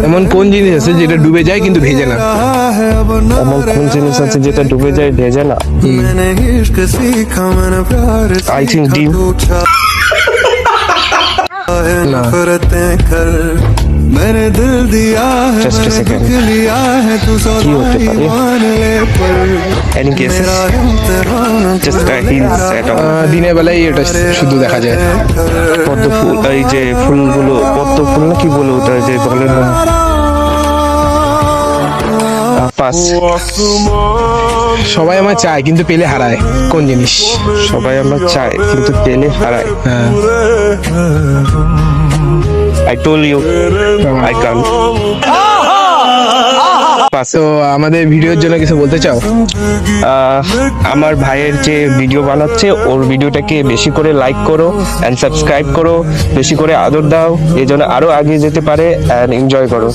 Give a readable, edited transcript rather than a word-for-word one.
এমন কোন জিনিস আছে যেটা ডুবে যায় কিন্তু ভেজে না? এমন কোন জিনিস আছে যেটা ডুবে যায় ভেজে না? আই থিঙ্ক ডিম। না। Just a second. কি হতে পারে? Any guesses? Just a hint at all. দিনের বেলায় এটা শুধু দেখা যায়। পদ্ম ফুল, এই যে ফুলগুলো পদ্ম ফুল না কি বলে ওটা যে বলে না? পাস। সবাই আমার চায় কিন্তু পেলে হারায়, কোন জিনিস? সবাই আমরা চাই কিন্তু পেলে হারায়। হ্যাঁ। I told you I can't. Pass. তো আমাদের ভিডিওর জন্য কিছু বলতে চাও? আমার ভাইয়ের যে ভিডিও বানাচ্ছে ওর ভিডিওটাকে বেশি করে লাইক করো এন্ড সাবস্ক্রাইব করো, বেশি করে আদর দাও, এই জন্য আরো আগে যেতে পারে এন্ড এনজয় করো।